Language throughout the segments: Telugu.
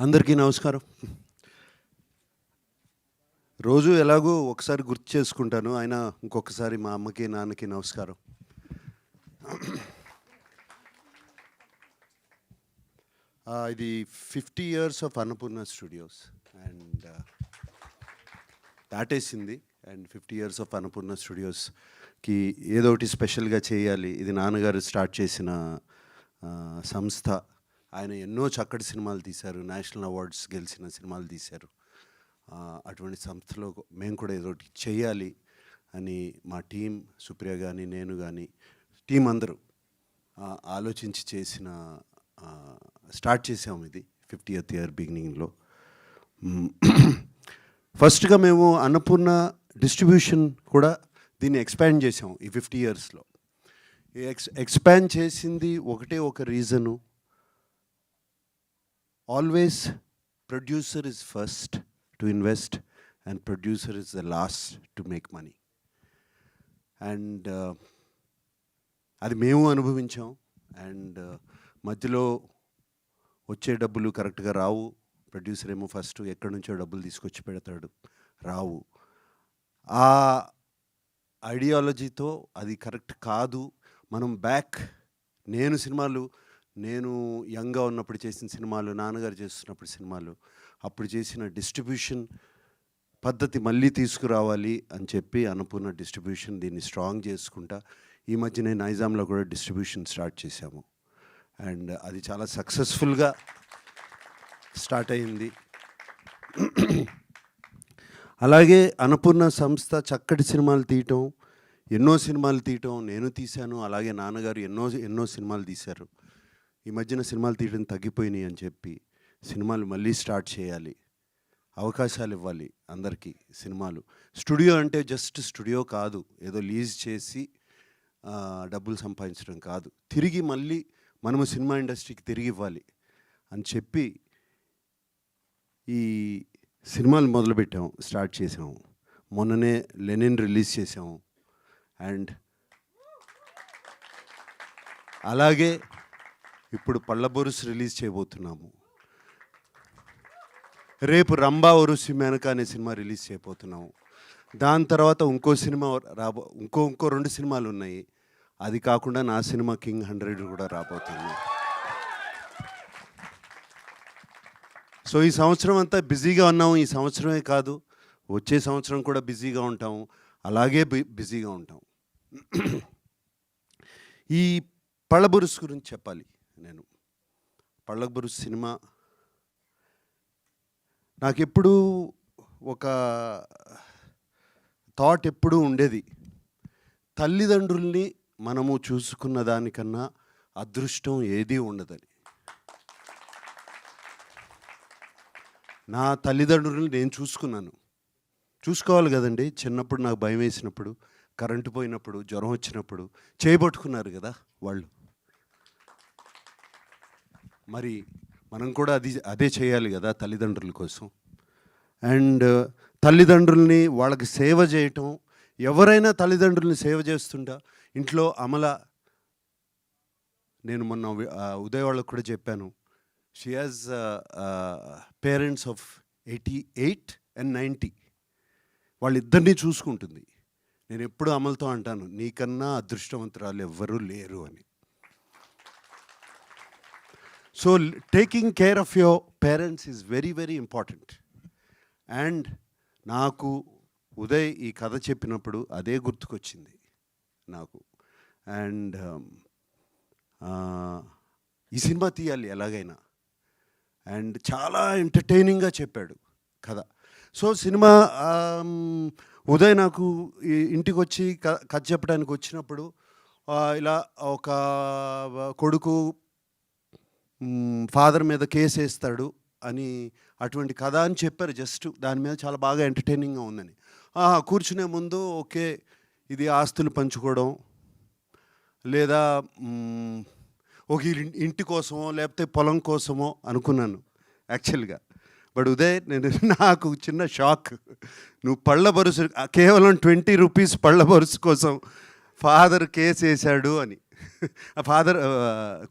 అందరికీ నమస్కారం. రోజు ఎలాగో ఒకసారి గుర్తు చేసుకుంటాను. అయినా ఇంకొకసారి మా అమ్మకి, నాన్నకి నమస్కారం. ఇది 50 years of Annapurna studios and దాటేసింది. అండ్ 50 years ఆఫ్ అన్నపూర్ణ స్టూడియోస్కి ఏదో ఒకటి స్పెషల్గా చేయాలి. ఇది నాన్నగారు స్టార్ట్ చేసిన సంస్థ. ఆయన ఎన్నో చక్కటి సినిమాలు తీశారు, నేషనల్ అవార్డ్స్ గెలిచిన సినిమాలు తీశారు. అటువంటి సంస్థలో మేము కూడా ఏదో ఒకటి చేయాలి అని మా టీం, సుప్రియ కానీ, నేను కానీ, టీం అందరూ ఆలోచించి చేసిన స్టార్ట్ చేసాము. ఇది 50th year బిగినింగ్లో. ఫస్ట్గా మేము అన్నపూర్ణ డిస్ట్రిబ్యూషన్ కూడా దీన్ని ఎక్స్పాండ్ చేసాం ఈ 50 yearsలో. ఎక్స్పాండ్ చేసింది ఒకటే ఒక reason, always producer is first to invest and producer is the last to make money. And అది మేము అనుభవించాం. అండ్ మధ్యలో వచ్చే డబ్బులు కరెక్ట్గా రావు. ప్రొడ్యూసర్ ఏమో ఫస్ట్ ఎక్కడి నుంచో డబ్బులు తీసుకొచ్చి పెడతాడు, రావు. ఆ ఐడియాలజీతో అది కరెక్ట్ కాదు. మనం నేను యంగ్గా ఉన్నప్పుడు చేసిన సినిమాలు, నాన్నగారు చేస్తున్నప్పుడు సినిమాలు, అప్పుడు చేసిన డిస్ట్రిబ్యూషన్ పద్ధతి మళ్ళీ తీసుకురావాలి అని చెప్పి అన్నపూర్ణ డిస్ట్రిబ్యూషన్ దీన్ని స్ట్రాంగ్ చేసుకుంటా ఈ మధ్యనే నైజాంలో కూడా డిస్ట్రిబ్యూషన్ స్టార్ట్ చేశాము. అండ్ అది చాలా సక్సెస్ఫుల్గా స్టార్ట్ అయింది. అలాగే అన్నపూర్ణ సంస్థ చక్కటి సినిమాలు తీయటం, ఎన్నో సినిమాలు తీయటం నేను తీశాను. అలాగే నాన్నగారు ఎన్నో సినిమాలు తీశారు. ఈ మధ్యన సినిమాలు తీయడం తగ్గిపోయినాయి అని చెప్పి సినిమాలు మళ్ళీ స్టార్ట్ చేయాలి, అవకాశాలు ఇవ్వాలి అందరికీ. సినిమాలు స్టూడియో అంటే జస్ట్ స్టూడియో కాదు, ఏదో లీజ్ చేసి డబ్బులు సంపాదించడం కాదు, తిరిగి మళ్ళీ మనము సినిమా ఇండస్ట్రీకి తిరిగి ఇవ్వాలి అని చెప్పి ఈ సినిమాలు మొదలుపెట్టాము, స్టార్ట్ చేసాము. మొన్ననే లెనిన్ రిలీజ్ చేసాము. అండ్ అలాగే ఇప్పుడు పళ్ళబొరుసు రిలీజ్ చేయబోతున్నాము. రేపు రంభా ఒరుసి మేనక అనే సినిమా రిలీజ్ చేయబోతున్నాము. దాని తర్వాత ఇంకో సినిమా ఇంకో 2 సినిమాలు ఉన్నాయి. అది కాకుండా నా సినిమా కింగ్ 100 కూడా రాబోతుంది. సో ఈ సంవత్సరం అంతా బిజీగా ఉన్నాము. ఈ సంవత్సరమే కాదు, వచ్చే సంవత్సరం కూడా బిజీగా ఉంటాము. అలాగే బిజీగా ఉంటాం. ఈ పళ్ళబొరుసు గురించి చెప్పాలి. నేను పళ్ళబొరుసు సినిమా నాకెప్పుడు ఒక థాట్ ఎప్పుడూ ఉండేది, తల్లిదండ్రుల్ని మనము చూసుకున్న దానికన్నా అదృష్టం ఏదీ ఉండదని. నా తల్లిదండ్రుల్ని నేను చూసుకోవాలి కదండి. చిన్నప్పుడు నాకు భయం వేసినప్పుడు, కరెంటు పోయినప్పుడు, జ్వరం వచ్చినప్పుడు చేయబట్టుకున్నారు కదా వాళ్ళు. మరి మనం కూడా అదే చేయాలి కదా తల్లిదండ్రుల కోసం. అండ్ తల్లిదండ్రుల్ని వాళ్ళకి సేవ చేయటం, ఎవరైనా తల్లిదండ్రుల్ని సేవ చేస్తుంటా. ఇంట్లో నేను మొన్న ఉదయ్ వాళ్ళకు కూడా చెప్పాను, she has parents of 88 and 90. వాళ్ళిద్దరినీ చూసుకుంటుంది. నేను ఎప్పుడు అమలుతో అంటాను, నీకన్నా అదృష్టవంతురాలు ఎవ్వరూ లేరు అని. So taking care of your parents is very very important. And నాకు ఉదయ్ ఈ కథ చెప్పినప్పుడు అదే గుర్తుకొచ్చింది నాకు. అండ్ ఈ సినిమా తీయాలి ఎలాగైనా. అండ్ చాలా ఎంటర్టైనింగ్గా చెప్పాడు కథ. సో సినిమా ఉదయ్ నాకు ఇంటికి వచ్చి కథ చెప్పడానికి వచ్చినప్పుడు ఇలా ఒక కొడుకు ఫాదర్ మీద కేసు వేస్తాడు అని అటువంటి కథ అని చెప్పారు. జస్ట్ దాని మీద చాలా బాగా ఎంటర్టైనింగ్గా ఉందని. కూర్చునే ముందు ఓకే, ఇది ఆస్తులు పంచుకోవడం లేదా ఒక ఇంటి కోసమో లేకపోతే పొలం కోసమో అనుకున్నాను యాక్చువల్గా. బట్ ఉదయ్ నాకు చిన్న షాక్, నువ్వు పళ్ళబొరుసు కేవలం 20 rupees పళ్ళబొరుసు కోసం ఫాదర్ కేసు వేశాడు అని. ఆ ఫాదర్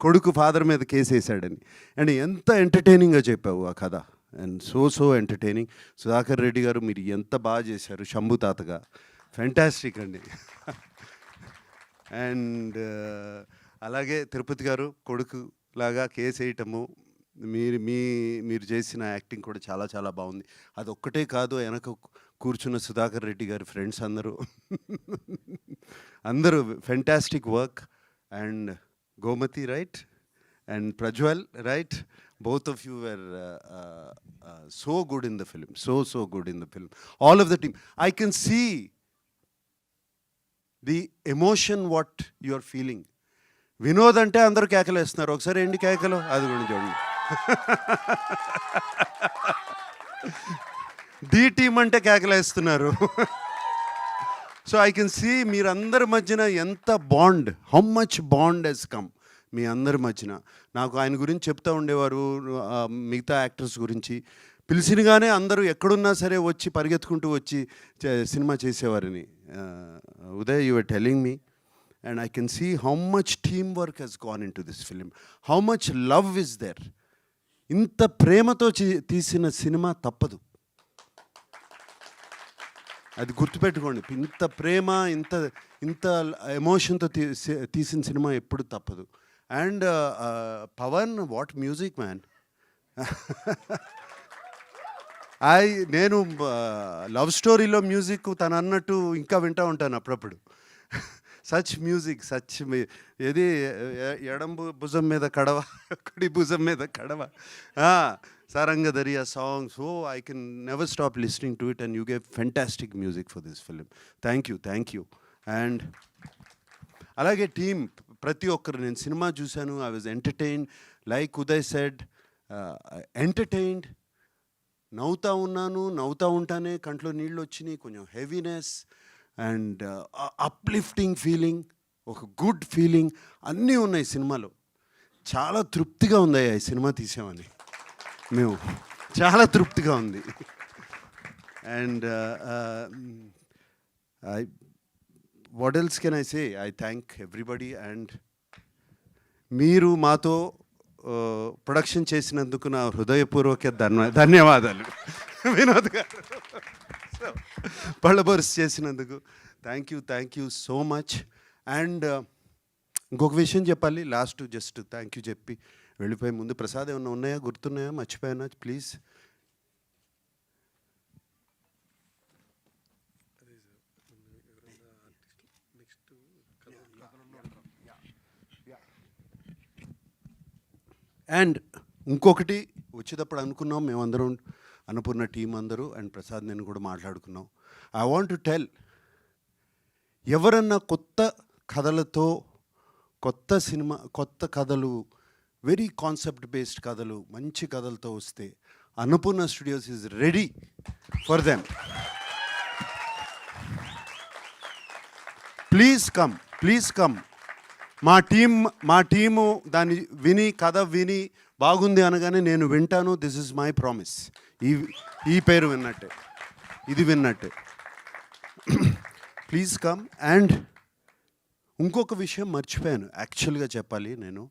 కొడుకు ఫాదర్ మీద కేసు వేసాడని. అండ్ ఎంత ఎంటర్టైనింగ్గా చెప్పావు ఆ కథ. And so entertaining. Sudhakar Reddy గారు మీరు ఎంత బాగా చేశారు శంభు తాతగా. ఫెంటాస్టిక్ అండి. అండ్ అలాగే తిరుపతి గారు కొడుకు లాగా కేసు వేయటము, మీరు చేసిన యాక్టింగ్ కూడా చాలా చాలా బాగుంది. అది ఒక్కటే కాదు, వెనక కూర్చున్న సుధాకర్ రెడ్డి గారి ఫ్రెండ్స్ అందరూ fantastic work. And Gomathi right and Prajwal right, both of you were so good in the film, so good in the film, all of the team. I can see the emotion what you are feeling. Vinod అంటే అందరూ కేకలు వేస్తున్నారు, ఒకసారి ఏంటి కేకలు అది కూడా చూడండి. డి టీమ్ అంటే కేకలు వేస్తున్నారు. సో ఐ కెన్ సీ మీరందరి మధ్యన ఎంత bond, how much bond has come మీ అందరి మధ్యన. నాకు ఆయన గురించి చెప్తూ ఉండేవారు, మిగతా యాక్టర్స్ గురించి పిలిచినగానే అందరూ ఎక్కడున్నా సరే వచ్చి పరిగెత్తుకుంటూ వచ్చి సినిమా చేసేవారని. Uday, you are telling me and I can see how much teamwork has gone into this film, how much love is there. ఇంత ప్రేమతో తీసిన సినిమా తప్పదు, అది గుర్తుపెట్టుకోండి. ఇంత ప్రేమ, ఇంత ఎమోషన్తో తీసిన సినిమా ఎప్పుడు తప్పదు. And Pawan, what music man. నేను లవ్ స్టోరీలో మ్యూజిక్ తను అన్నట్టు ఇంకా వింటూ ఉంటాను అప్పుడప్పుడు. సచ్ మ్యూజిక్, సచ్ ఏది ఎడం భుజం మీద కడవ, కుడి భుజం మీద కడవ, Sarangadariya song. So I can never stop listening to it and you gave fantastic music for this film. Thank you. And అలాగే టీమ్ ప్రతి ఒక్కరు, నేను సినిమా చూశాను, I was entertained. Like Uday said, entertained. నవ్వుతూ ఉంటానే కంట్లో నీళ్ళు వచ్చినాయి, కొంచెం హెవీనెస్ అండ్ అప్లిఫ్టింగ్ ఫీలింగ్, ఒక గుడ్ ఫీలింగ్ అన్నీ ఉన్నాయి సినిమాలో. చాలా తృప్తిగా ఉంది ఈ సినిమా తీసామని, మేము చాలా తృప్తిగా ఉంది. And what else can I say, I thank everybody. And మీరు మాతో ప్రొడక్షన్ చేసినందుకు నా హృదయపూర్వక ధన్యవాదాలు వినోద్ గారు. పళ్ళబర్స్ చేసినందుకు thank you so much. And ఇంకొక విషయం చెప్పాలి లాస్ట్, జస్ట్ థ్యాంక్ యూ చెప్పి వెళ్ళిపోయే ముందు, ప్రసాద్ ఏమన్నా ఉన్నాయా, గుర్తున్నాయా, మర్చిపోయానా ప్లీజ్? అండ్ ఇంకొకటి వచ్చేటప్పుడు అనుకున్నాం మేమందరం, అన్నపూర్ణ టీం అందరూ అండ్ ప్రసాద్ నేను కూడా మాట్లాడుకున్నాం. ఐ వాంట్ టు టెల్, ఎవరన్నా కొత్త కథలతో, కొత్త సినిమా, కొత్త కథలు, వెరీ కాన్సెప్ట్ బేస్డ్ కథలు, మంచి కథలతో వస్తే Annapurna studios is ready for them. Please come. మా టీము దాన్ని విని, కథ విని బాగుంది అనగానే నేను వింటాను. This is my promise. ఈ పేరు విన్నట్టే, ఇది విన్నట్టే. Please come. అండ్ ఇంకొక విషయం మర్చిపోయాను యాక్చువల్గా చెప్పాలి. నేను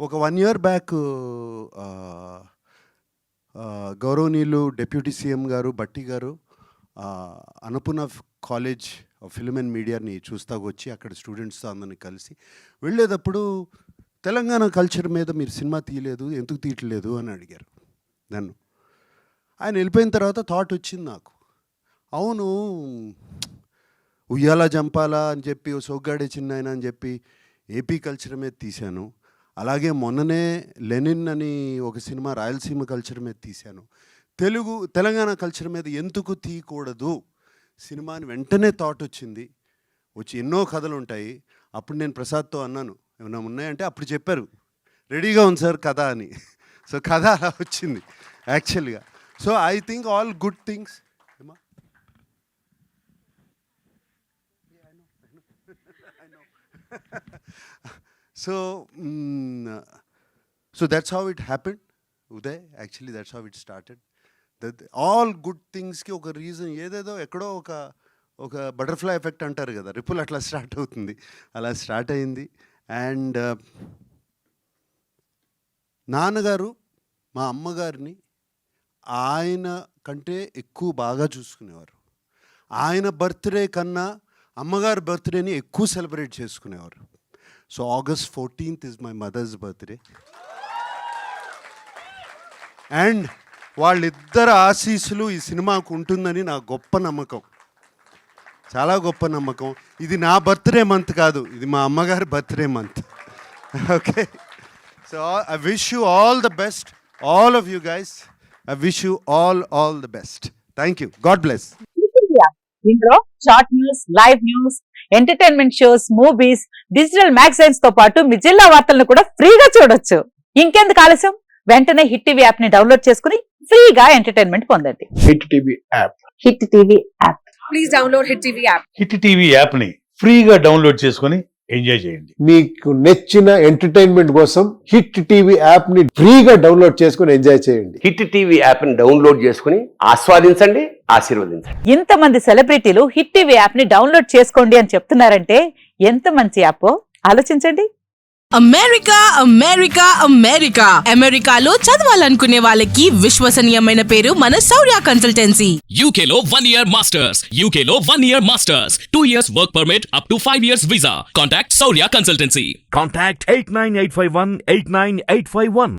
ఒక 1 year బ్యాక్ గౌరవనీయులు డిప్యూటీ సీఎం గారు బట్టి గారు Annapurna college of film and మీడియాని చూస్తాకు వచ్చి అక్కడ స్టూడెంట్స్తో అందరినీ కలిసి వెళ్ళేటప్పుడు, తెలంగాణ కల్చర్ మీద మీరు సినిమా తీయలేదు, ఎందుకు తీయట్లేదు అని అడిగారు నన్ను. ఆయన వెళ్ళిపోయిన తర్వాత థాట్ వచ్చింది నాకు, అవును ఉయ్యాల జంపాలా అని చెప్పి, సోగ్గాడే చిన్నాయన అని చెప్పి ఏపీ కల్చర్ మీద తీశాను. అలాగే మొన్ననే లెనిన్ అని ఒక సినిమా రాయలసీమ కల్చర్ మీద తీశాను. తెలంగాణ కల్చర్ మీద ఎందుకు తీయకూడదు సినిమా అని వెంటనే థాట్ వచ్చింది. ఎన్నో కథలు ఉంటాయి. అప్పుడు నేను ప్రసాద్తో అన్నాను, ఏమన్నా ఉన్నాయంటే అప్పుడు చెప్పారు రెడీగా ఉంది సార్ కథ అని. సో కథ అలా వచ్చింది యాక్చువల్గా. So I think all good things. So that's how it happened, Uday. Actually, that's how it started. That all good things ki oka reason ఏదేదో ఎక్కడో ఒక బటర్ఫ్లై ఎఫెక్ట్ అంటారు కదా, రిపుల్ అట్లా స్టార్ట్ అవుతుంది, అలా స్టార్ట్ అయింది. అండ్ నాన్నగారు మా అమ్మగారిని ఆయన కంటే ఎక్కువ బాగా చూసుకునేవారు. ఆయన బర్త్డే కన్నా అమ్మగారి బర్త్డేని ఎక్కువ సెలబ్రేట్ చేసుకునేవారు. So August 14th is my mother's birthday. And వాళ్ళిద్దరు ఆశీస్సులు ఈ సినిమాకు ఉంటుందని నా గొప్ప నమ్మకం, చాలా గొప్ప నమ్మకం. ఇది నా బర్త్డే మంత్ కాదు, ఇది మా అమ్మగారి birthday month. Okay, so I wish you all the best, all of you guys. I wish you all the best. Thank you. God bless. ఇందులో short news, live news, entertainment shows, movies, digital magazines తో పాటు మీ జిల్లా వార్తలను కూడా ఫ్రీగా చూడొచ్చు. ఇంకెందుకు ఆలస్యం, వెంటనే హిట్ టీవీ యాప్ ని డౌన్లోడ్ చేసుకుని ఫ్రీగా ఎంటర్టైన్మెంట్ పొందండి. Hit TV app. Hit TV app. Please download hit TV app. Hit TV app ని ఫ్రీగా డౌన్లోడ్ చేసుకొని ఎంజాయ్ చేయండి. మీకు నచ్చిన ఎంటర్టైన్మెంట్ కోసం హిట్ టీవీ యాప్ ని ఫ్రీగా డౌన్లోడ్ చేసుకొని ఎంజాయ్ చేయండి. హిట్ టీవీ యాప్ ని డౌన్లోడ్ చేసుకుని ఆస్వాదించండి, ఆశీర్వదించండి. ఇంతమంది సెలబ్రిటీలు హిట్ టీవీ యాప్ ని డౌన్లోడ్ చేసుకోండి అని చెప్తున్నారంటే ఎంత మంచి యాప్ ఆలోచించండి. అమెరికా అమెరికా అమెరికా అమెరికాలో చదవాలనుకునే వాళ్ళకి విశ్వసనీయమైన పేరు మన శౌర్య కన్సల్టెన్సీ. UK లో 1 year masters. UK లో 1 year masters. 2 years work permit up to 5 years visa. Contact Saurya Consultancy. Contact 89851 89851.